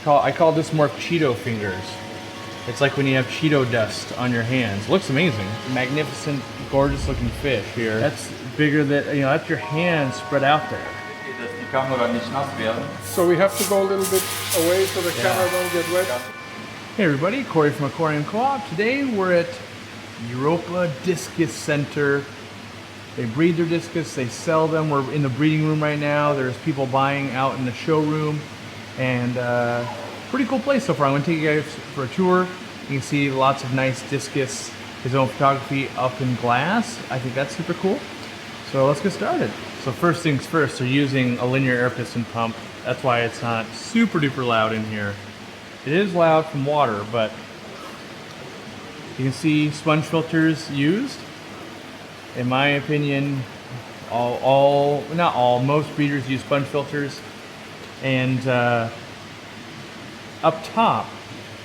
I call this more Cheeto fingers. It's like when you have Cheeto dust on your hands. Looks amazing. Magnificent, gorgeous looking fish here. That's bigger than, that's your hand spread out there. So we have to go a little bit away so the camera don't get wet. Hey everybody, Cory from Aquariumcoop. Today we're at Europa Discus Center. They breed their discus, they sell them. We're in the breeding room right now. There's people buying out in the showroom. And pretty cool place so far. I'm gonna take you guys for a tour. You can see lots of nice discus, his own photography up in glass. I think that's super cool. So let's get started. So first things first, they're using a linear air piston pump. That's why it's not super duper loud in here. It is loud from water, but you can see sponge filters used. In my opinion, most breeders use sponge filters. And up top,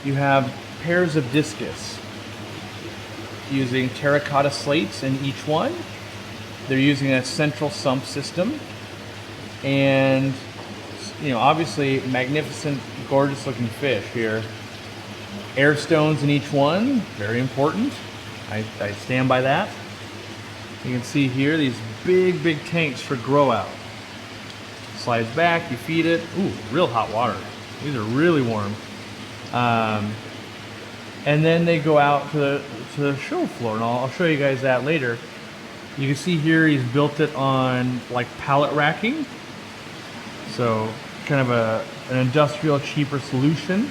you have pairs of discus using terracotta slates in each one. They're using a central sump system. And, obviously magnificent, gorgeous looking fish here. Air stones in each one, very important. I stand by that. You can see here these big tanks for grow out. Slides back, you feed it. Ooh, real hot water. These are really warm. And then they go out to the show floor, and I'll show you guys that later. You can see here he's built it on like pallet racking. So kind of an industrial, cheaper solution.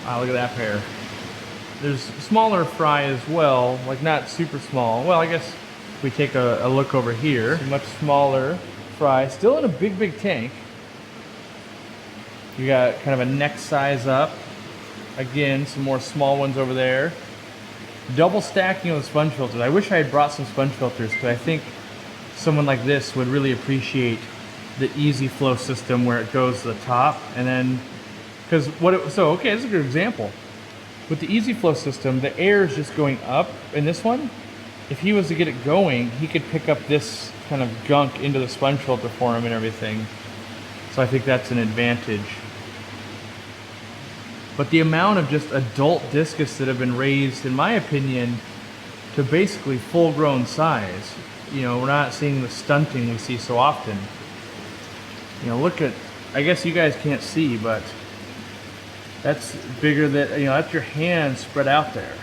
Wow, look at that pair. There's smaller fry as well, like not super small. Well, I guess if we take a look over here, much smaller fry, still in a big tank. You got kind of a neck size up. Again, some more small ones over there. Double stacking with sponge filters. I wish I had brought some sponge filters because I think someone like this would really appreciate the easy flow system where it goes to the top and then, okay, this is a good example. With the easy flow system, the air is just going up in this one. If he was to get it going, he could pick up this kind of gunk into the sponge filter for him and everything. So I think that's an advantage. But the amount of just adult discus that have been raised, in my opinion, to basically full-grown size, we're not seeing the stunting we see so often. Look at, I guess you guys can't see, but that's bigger than, that's your hand spread out there.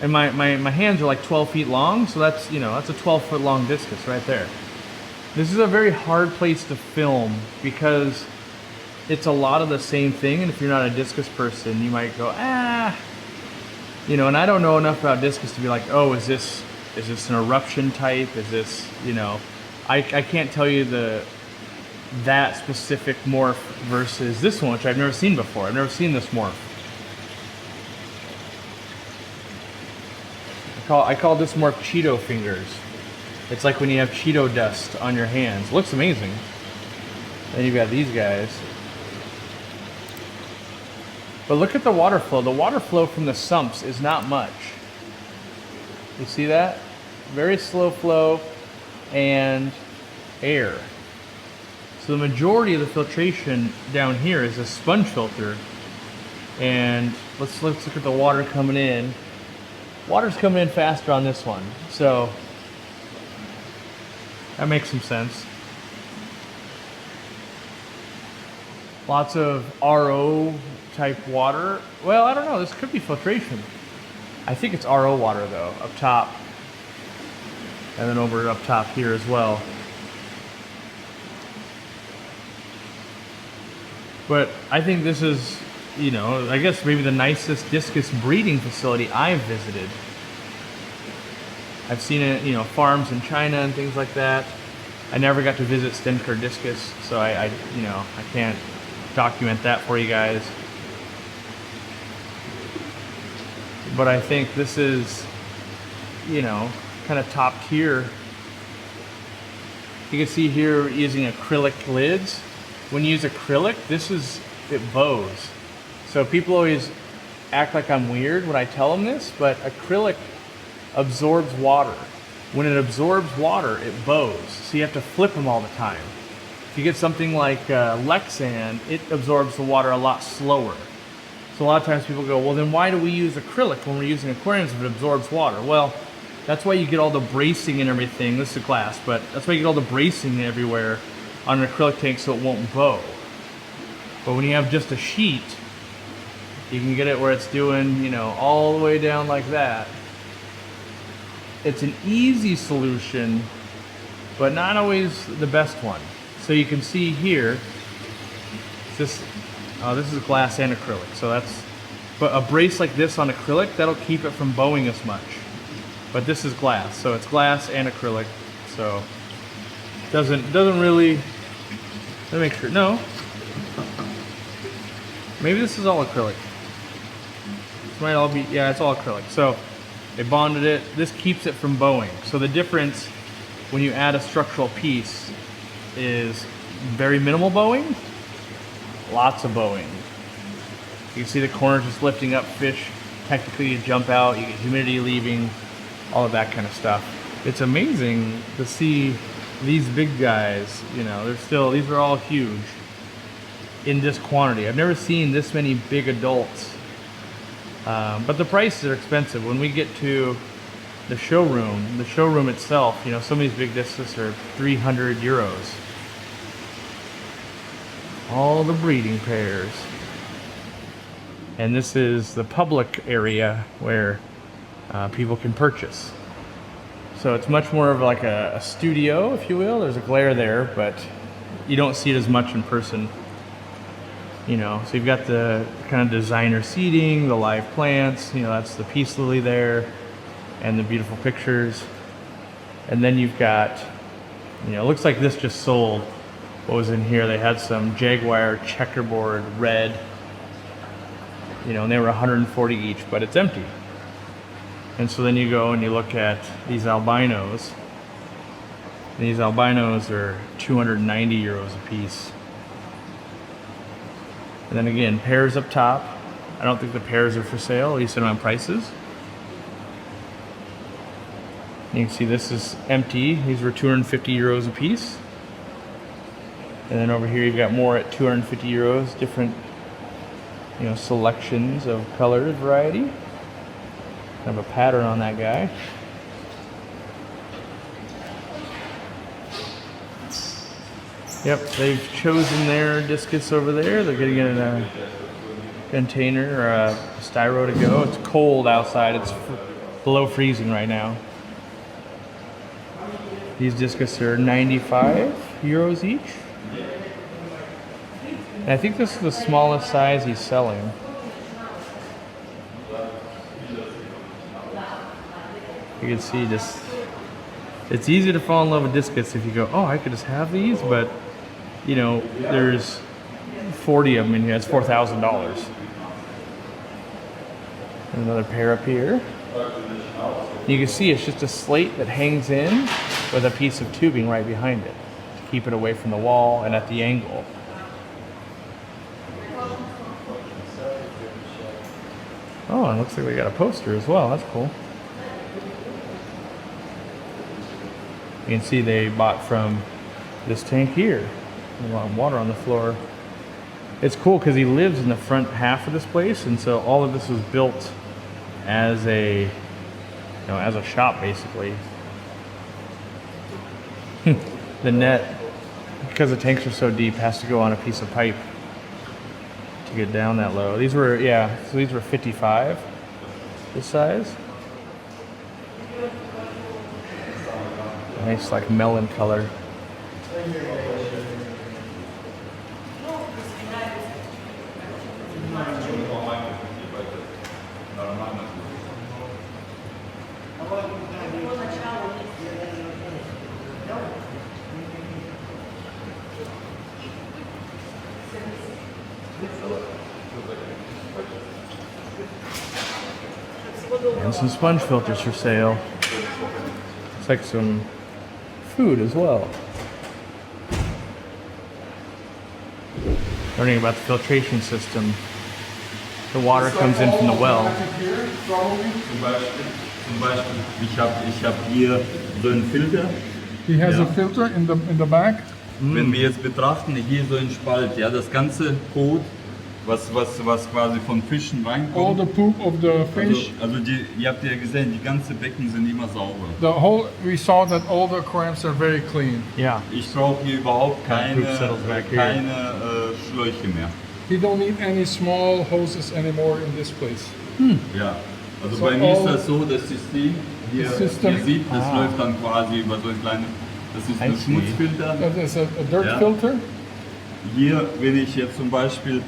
And my hands are like 12 feet long, so that's, that's a 12-foot long discus right there. This is a very hard place to film because it's a lot of the same thing, and if you're not a discus person, you might go, and I don't know enough about discus to be like, oh, is this an eruption type? Is this, I can't tell you that specific morph versus this one, which I've never seen before. I've never seen this morph. I call this morph Cheeto fingers. It's like when you have Cheeto dust on your hands. Looks amazing. Then you've got these guys. But look at the water flow. The water flow from the sumps is not much. You see that? Very slow flow and air. So the majority of the filtration down here is a sponge filter. And let's look at the water coming in. Water's coming in faster on this one. So that makes some sense. Lots of RO type water. Well, I don't know, this could be filtration. I think it's RO water though, up top. And then over up top here as well. But I think this is, I guess maybe the nicest discus breeding facility I've visited. I've seen it, farms in China and things like that. I never got to visit Stenker Discus, so I can't document that for you guys. But I think this is, kind of top tier. You can see here using acrylic lids. When you use acrylic, it bows. So people always act like I'm weird when I tell them this, but acrylic absorbs water. When it absorbs water, it bows. So you have to flip them all the time. If you get something like Lexan, it absorbs the water a lot slower. So a lot of times people go, well, then why do we use acrylic when we're using aquariums if it absorbs water? Well, that's why you get all the bracing and everything. This is glass, but that's why you get all the bracing everywhere on an acrylic tank so it won't bow. But when you have just a sheet, you can get it where it's doing, you know, all the way down like that. It's an easy solution, but not always the best one. So you can see here, this is glass and acrylic. So that's, but a brace like this on acrylic, that'll keep it from bowing as much. But this is glass, so it's glass and acrylic. So doesn't really, let me make sure, no. Maybe this is all acrylic. This might all be, yeah, it's all acrylic. So they bonded it. This keeps it from bowing. So the difference when you add a structural piece is very minimal bowing, lots of bowing. You can see the corners just lifting up. Fish technically you jump out, you get humidity leaving, all of that kind of stuff. It's amazing to see these big guys, you know, these are all huge in this quantity. I've never seen this many big adults. But the prices are expensive. When we get to the showroom itself, you know, some of these big discs are 300 euros. All the breeding pairs. And this is the public area where people can purchase. So it's much more of like a studio, if you will. There's a glare there, but you don't see it as much in person. You know, so you've got the kind of designer seating, the live plants, you know, that's the peace lily there, and the beautiful pictures. And then you've got, you know, it looks like this just sold. What was in here? They had some Jaguar checkerboard red, you know, and they were 140 each, but it's empty. And so then you go and you look at these albinos. And these albinos are 290 euros a piece. And then again, pairs up top. I don't think the pairs are for sale, at least they're not prices. You can see this is empty. These were 250 euros a piece. And then over here you've got more at 250 euros, different, you know, selections of colors, variety. Kind of a pattern on that guy. Yep, they've chosen their discus over there. They're getting it in a container or a styro to go. It's cold outside. It's below freezing right now. These discus are 95 euros each. And I think this is the smallest size he's selling. You can see just, it's easy to fall in love with discus if you go, oh, I could just have these, but you know, there's 40 of them in here. It's $4,000. Another pair up here. You can see it's just a slate that hangs in with a piece of tubing right behind it to keep it away from the wall and at the angle. Oh, it looks like we got a poster as well. That's cool. You can see they bought from this tank here. A lot of water on the floor. It's cool because he lives in the front half of this place, and so all of this was built as a, you know, as a shop basically. The net, because the tanks are so deep, has to go on a piece of pipe to get down that low. These were, yeah, so these were 55 this size. Nice like melon color. And some sponge filters for sale. It's like some food as well. Learning about the filtration system. The water comes in from the well. Ich hab hier so einen Filter. He has a filter in the back. Wenn wir jetzt betrachten, hier so ein Spalt, ja, das ganze Kot, was quasi von Fischen All reinkommt. the poop of the fish. Also ihr habt ja gesehen, die ganzen Becken sind immer sauber. We saw that all the aquariums are very clean. Yeah. Ich brauche hier überhaupt keine Poop settles back here. Schläuche mehr. You don't need any small hoses anymore in this place. Ja, also So bei mir ist all- das so, das System, hier, System- ihr seht, das läuft dann quasi über so ein kleines, das ist ein I see. Schmutzfilter. That is a dirt Ja. filter. Hier, wenn ich jetzt zum Beispiel,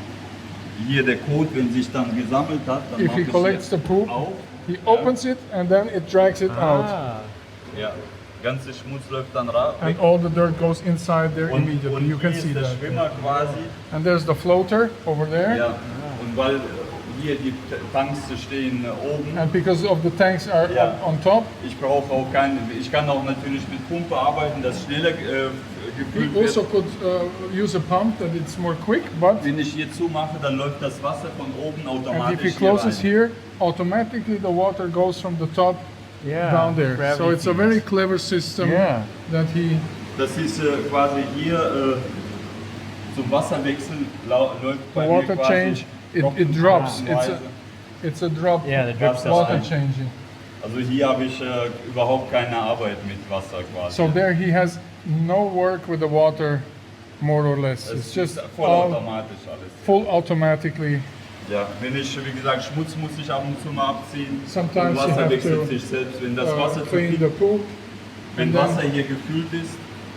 hier der Kot, wenn sich dann gesammelt hat, dann If mache he ich collects the jetzt poop, auf. he opens it and then it drags it out. Ah. Ja, ganze Schmutz läuft dann raus. And all the dirt goes inside there immediately. You hier can see ist der that. Schwimmer quasi. And there's the floater over there. Ja, und weil hier die Tanks stehen oben, And because of the tanks are Ja. on top, ich brauche auch keine, ich kann auch natürlich mit Pumpe arbeiten, das schneller gefüllt he also wird. could use a pump that it's more quick, but Wenn ich hier zumache, dann läuft das Wasser von oben and if he automatisch closes hier rein. here, automatically the water goes from the top Yeah. down there. Gravity So it's a feeds. very clever system Yeah. that he. Das ist quasi hier zum Wasserwechsel läuft The bei mir water quasi change, it drops. tropfenweise. It's a drop Yeah, the drip Wasser water rein. changing. Also hier habe ich überhaupt keine Arbeit mit Wasser quasi. So there he has no work with the water, more or less. Es It's ist just all vollautomatisch alles. full automatically. Ja, wenn ich, wie gesagt, Schmutz muss ich ab und zu mal abziehen. Sometimes und you Wasser have wechselt to, sich selbst. Wenn das Wasser zu clean viel, the poop. wenn and then- Wasser hier gefüllt ist,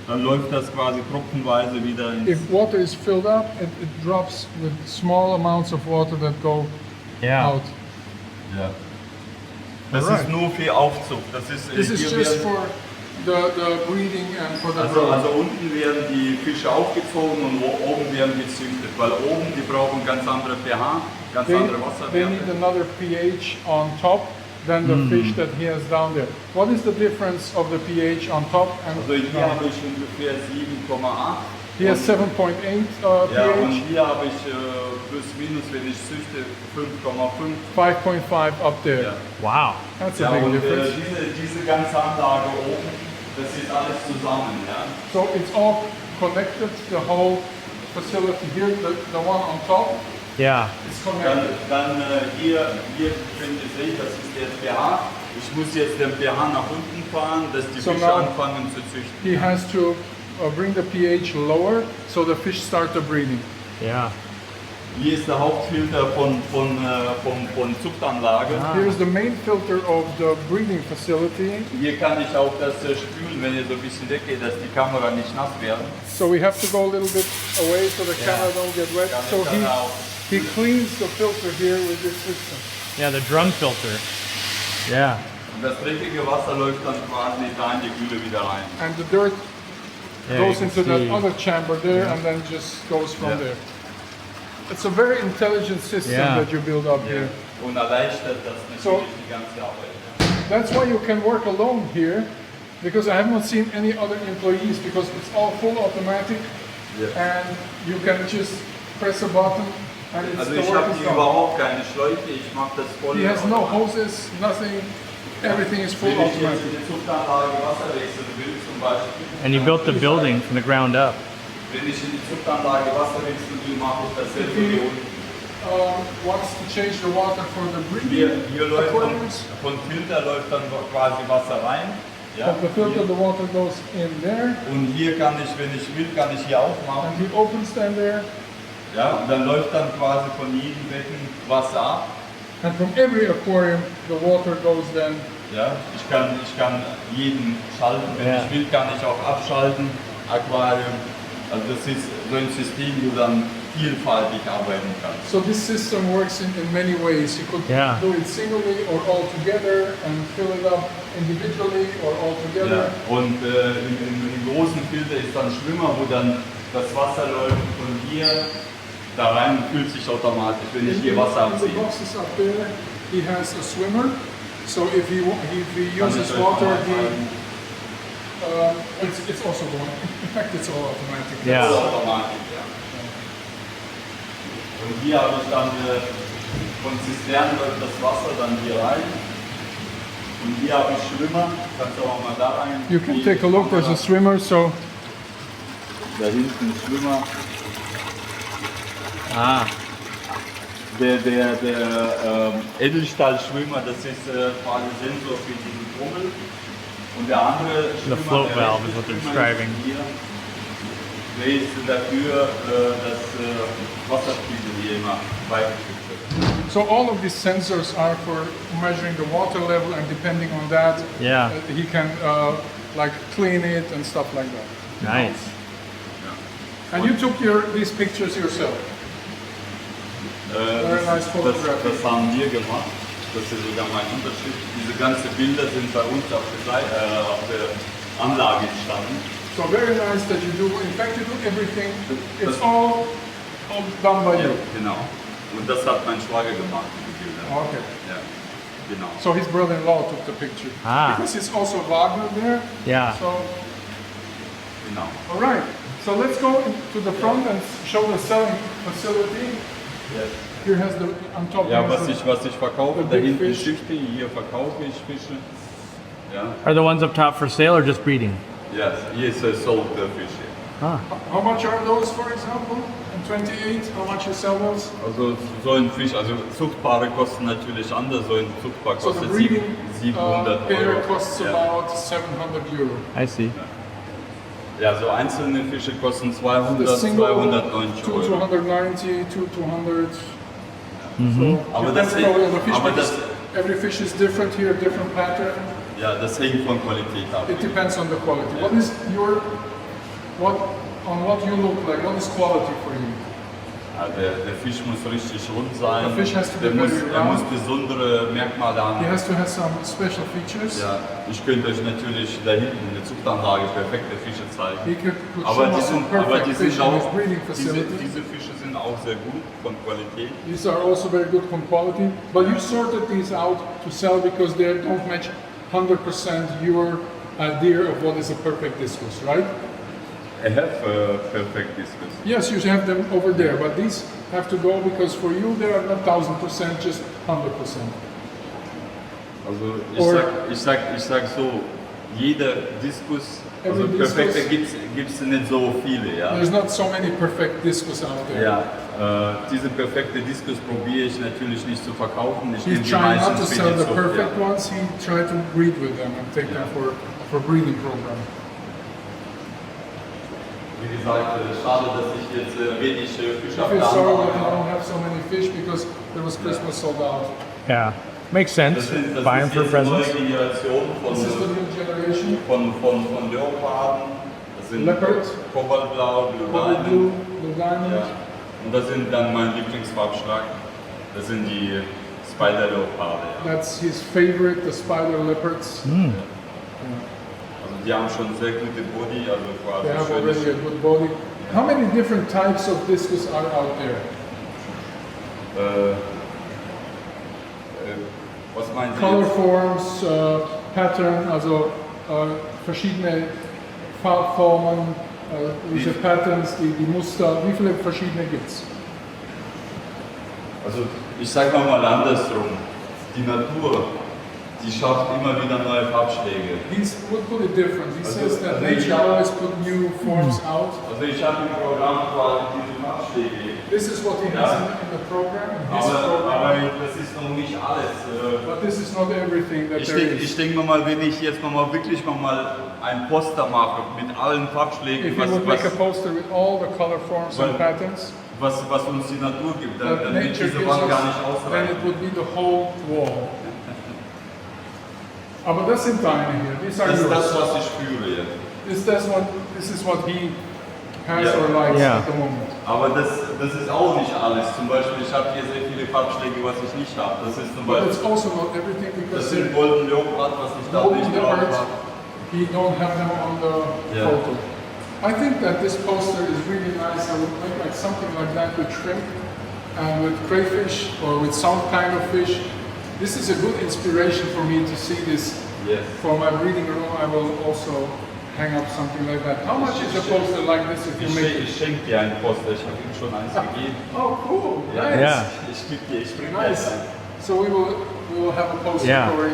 dann läuft das quasi tropfenweise wieder ins... If water is filled up, it drops with small amounts of water that go Yeah. out. Ja. Das Alright. ist nur für Aufzug. Das ist, This is hier just werden- for the breeding and for the also, growth. also unten werden die Fische aufgezogen und oben werden gezüchtet, weil oben die brauchen ganz andere pH, ganz They, andere they Wasserwerte. need another pH on top than the fish that he has down there. What is the difference of the pH on top and Also hier down? habe ich ungefähr 7,8. He has 7.8 Ja, und pH, hier habe ich plus minus, wenn ich züchte, 5,5. 5.5 up there. Ja. Wow. That's Ja, a big und difference. diese ganze Anlage oben, das ist alles zusammen. Ja. So it's all connected, the whole facility here, the one on top Yeah. is connected. Dann hier könnt ihr sehen, das ist der pH. Ich muss jetzt den pH nach unten fahren, dass die So Fische now- anfangen zu züchten. He has to bring the pH lower so the fish start the breeding. Yeah. Hier ist der Hauptfilter von Zuchtanlage. Here's the main filter of the breeding facility. Hier kann ich auch das spülen, wenn ihr so ein bisschen weggeht, dass die Kamera nicht nass werden. So we have to go a little bit away so the camera don't get wet. Kann So ich dann auch he cleans the filter here with this system. Yeah, the drum filter. Yeah. Und das dreckige Wasser läuft dann quasi da in die Gülle wieder rein. And the dirt Yeah, goes you into can that see. other chamber there and then just goes from Yeah. there. It's a very intelligent system Yeah. that you build up here. Und erleichtert das natürlich So- die ganze Arbeit. That's why you can work alone here, because I have not seen any other employees, because it's all full automatic and you can just press a button and it's Also the ich work habe is hier done. überhaupt keine Schläuche, ich mache das voll. He has no hoses, nothing, everything is full Wenn ich jetzt automatic. in die Zuchtanlage Wasser wechseln will zum Beispiel, And you built the building from the ground up. wenn ich in die Zuchtanlage Wasser wechseln will, mache ich das selber hier unten. Wants to change the water for the Hier breeding läuft aquariums. von Filter läuft dann quasi Wasser rein. Ja, From the filter, the water goes in there, und hier kann ich, wenn ich will, kann ich hier aufmachen. and he opens them there, Ja, und dann läuft dann quasi von jedem Becken Wasser ab. and from every aquarium, the water goes then. Ja, ich kann jeden schalten, wenn Ja. ich will, kann ich auch abschalten. Aquarium. Also das ist so ein System, wo dann vielfältig arbeiten kann. So this system works in many ways. You could Yeah. do it singly or all together and fill it up individually or all Ja. together. Und im großen Filter ist dann Schwimmer, wo dann das Wasser läuft von hier da rein und füllt sich automatisch, wenn ich hier Wasser In the abziehe. boxes up there, he has a swimmer. So if he Kann uses ich euch water, mal zeigen. it's also going. In fact, it's all automatic. Yeah. Vollautomatisch, ja. Und hier habe ich dann von Zisternen läuft das Wasser dann hier rein. Und hier habe ich Schwimmer, kannst du auch mal da rein. You can take a look. There's a swimmer. So Da hinten Schwimmer. Ah, Der Edelstahlschwimmer, das ist quasi Sensor für diesen Trommel. Und der andere Schwimmer, float valve is what they're describing. Der ist dafür, dass Wasserspiegel hier immer beigefügt wird. So all of these sensors are for measuring the water level, and depending on that, Yeah. he can like clean it and stuff like that. nice. And you took these pictures yourself. Very nice photography. Das haben wir gemacht. Das ist sogar mein Unterschied. Diese ganzen Bilder sind bei uns auf der Anlage entstanden. So very nice that you do. In fact, you do everything. It's all done by you. Genau. Und das hat mein Schwager gemacht, die Bilder. Okay. Ja, genau. So his brother-in-law took the picture. Ah. Because it's also Wagner there. Yeah. So Genau. all right. So let's go to the front and show the selling facility. Yes. Here has the on top. Ja, has was ich verkaufe, the da big hinten fish. Schichte, hier verkaufe ich Fische. Ja. Are the ones up top for sale or just breeding? Yes, hier ist sold Fische. Ah, How much are those, for example? In 28, how much you sell those? Also so ein Fisch, also Zuchtpaare kosten natürlich anders, so ein Zuchtpaar So the kostet breeding 700 pair Euro. costs Ja. about 700 euro. I see. Ja, so einzelne Fische kosten The 200, single 290 two Euro. 290, two 200. Aber So das, depends on the fish, aber because das, every fish is different here, different pattern. ja, das hängt von Qualität ab. It depends on the quality. What is your on what you look like? What is quality for you? Ja, der Fisch muss richtig rund sein, The fish has to be der muss, very er muss round. besondere Merkmale He haben. has to have some special features. Ja, ich könnte euch natürlich da hinten in der Zuchtanlage perfekte Fische zeigen. He could Aber show die us some sind, aber die perfect fish sind in his auch, breeding facility. diese Fische sind auch sehr gut von Qualität. These are also very good from quality, but you sorted these out to sell because they don't match 100% your idea of what is a perfect discus, right? I have perfect discus. Yes, you have them over there, but these have to go because for you they are not 1000%, just 100%. Also Or- ich sag so, jeder Diskus, also Every perfekte discus- gibt's nicht so viele, ja. There's not so many perfect discus out there. Ja, diese perfekte Diskus probiere ich natürlich nicht zu verkaufen. Ich He's nehme die trying not to meistens sell für the die Zucht, perfect ja. ones, he tried to breed with them and take them for breeding program. Wie gesagt, schade, dass ich jetzt wenig Fisch I auf feel der sorry that Anlage I habe. don't have so many fish because there was Christmas sold out. Yeah. Makes sense. Das Buy them ist for jetzt eine neue presents. Generation This is the new generation. von Leoparden. Das sind Leopard. Kobaltblau, Blue Cobalt blue, Diamond. blue diamond. Ja. Und das sind dann mein Lieblingsfarbschlag. Das sind die Spider-Leoparde. Ja. That's his favorite, the spider leopards. Also die haben schon sehr gute Body, also quasi They have schöne already a good body. How many different types of discus are out there? was meinen Sie Color jetzt? forms, pattern, also verschiedene Farbformen, diese Patterns, die Muster. Wie viele verschiedene gibt's? Also ich sage mal andersrum. Die Natur, die schafft immer wieder neue Farbschläge. We'll put it different. He Also- says that also nature ich hab- always put new forms out. Also ich habe im Programm quasi diese Farbschläge. This is what he has in the program, in his Aber program. das ist noch nicht alles. But this is not everything that there Ich is. denke mal, wenn ich jetzt wirklich mal ein Poster mache mit allen Farbschlägen, If you would make a poster with all the color forms and Well, patterns, was uns die Natur gibt, dann that wird nature diese gives Wand us, gar nicht then it ausreichen. would be the whole wall. Aber das sind deine hier. These are Das ist das, yours. was ich spüre jetzt. This is what he has Yeah. or likes Yeah. at the moment. Aber das ist auch nicht alles. Zum Beispiel, ich habe hier sehr viele Farbschläge, was ich nicht habe. Das ist zum But it's Beispiel, also not everything das because sind Golden Leopard, was ich da golden nicht drauf leopards, habe. he don't have them on the Yeah. photo. I think that this poster is really nice. I would make like something like that with shrimp and with crayfish or with some kind of fish. This is a good inspiration for me to see this. Yes. For my reading room, I will also hang up something like that. How much is a poster like this if you make Ich it? schenke dir ein Poster, ich habe ihm schon eins gegeben. Oh, cool! Ja. Nice. Yeah. Ich gebe dir, ich bringe dir Nice. eins. So we will have a poster, Yeah. Cory.